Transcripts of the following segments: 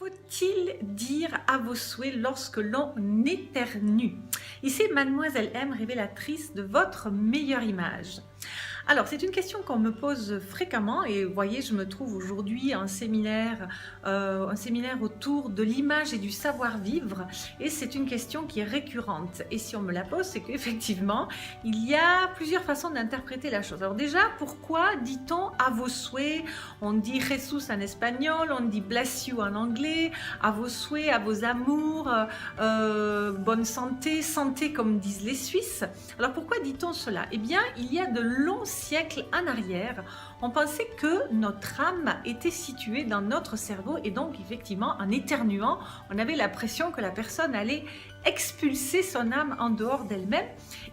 faut-il dire à vos souhaits lorsque l'on éternue? Ici, Mademoiselle M, révélatrice de votre meilleure image. Alors, c'est une question qu'on me pose fréquemment et vous voyez, je me trouve aujourd'hui à un séminaire autour de l'image et du savoir-vivre et c'est une question qui est récurrente. Et si on me la pose, c'est qu'effectivement, il y a plusieurs façons d'interpréter la chose. Alors déjà, pourquoi dit-on à vos souhaits? On dit Jesus en espagnol, on dit bless you en anglais, à vos souhaits, à vos amours, bonne santé, santé comme disent les Suisses. Alors pourquoi dit-on cela? Eh bien, il y a de longs siècles en arrière, on pensait que notre âme était située dans notre cerveau et donc effectivement en éternuant, on avait l'impression que la personne allait expulser son âme en dehors d'elle-même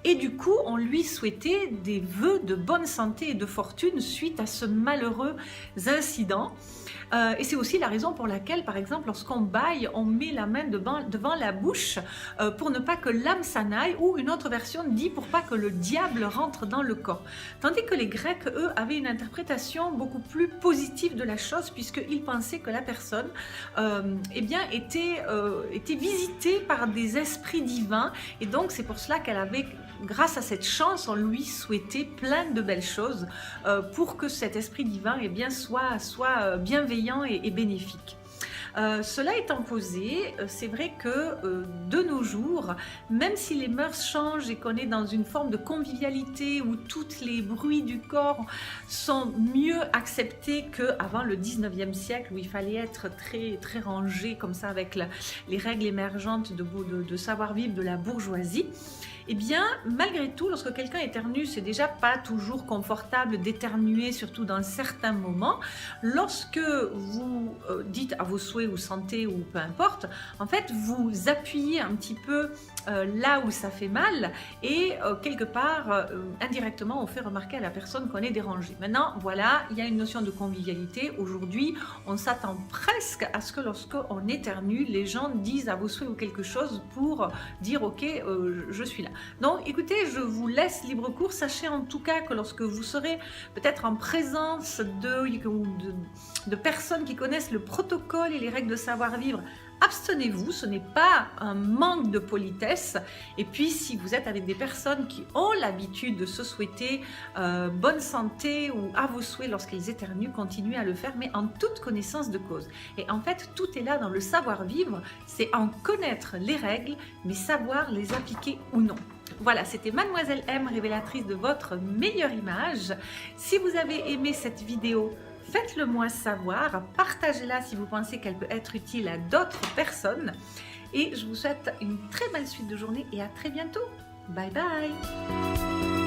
et du coup on lui souhaitait des vœux de bonne santé et de fortune suite à ce malheureux incident. Et c'est aussi la raison pour laquelle, par exemple, lorsqu'on bâille, on met la main devant la bouche pour ne pas que l'âme s'en aille, ou une autre version dit pour pas que le diable rentre dans le corps. Tandis que les Grecs, eux, avaient une interprétation beaucoup plus positive de la chose, puisqu'ils pensaient que la personne eh bien, était visitée par des esprits divins, et donc c'est pour cela qu'elle avait, grâce à cette chance, on lui souhaitait plein de belles choses pour que cet esprit divin eh bien, soit bienveillant et bénéfique. Cela étant posé, c'est vrai que de nos jours, même si les mœurs changent et qu'on est dans une forme de convivialité où tous les bruits du corps sont mieux acceptés qu'avant le 19e siècle où il fallait être très rangé comme ça avec les règles émergentes de savoir-vivre de la bourgeoisie, eh bien, malgré tout, lorsque quelqu'un éternue, c'est déjà pas toujours confortable d'éternuer, surtout dans certains moments. Lorsque vous dites à vos souhaits ou santé ou peu importe, en fait, vous appuyez un petit peu là où ça fait mal et quelque part, indirectement, on fait remarquer à la personne qu'on est dérangé. Maintenant, voilà, il y a une notion de convivialité. Aujourd'hui, on s'attend presque à ce que lorsqu'on éternue, les gens disent à vos souhaits ou quelque chose pour dire « Ok, je suis là ». Donc écoutez, je vous laisse libre cours. Sachez en tout cas que lorsque vous serez peut-être en présence de personnes qui connaissent le protocole et les règles de savoir-vivre, abstenez-vous, ce n'est pas un manque de politesse. Et puis si vous êtes avec des personnes qui ont l'habitude de se souhaiter bonne santé ou à vos souhaits lorsqu'elles éternuent, continuez à le faire, mais en toute connaissance de cause. Et en fait, tout est là dans le savoir-vivre, c'est en connaître les règles, mais savoir les appliquer ou non. Voilà, c'était Mademoiselle M, révélatrice de votre meilleure image. Si vous avez aimé cette vidéo, faites-le moi savoir, partagez-la si vous pensez qu'elle peut être utile à d'autres personnes. Et je vous souhaite une très belle suite de journée et à très bientôt. Bye bye!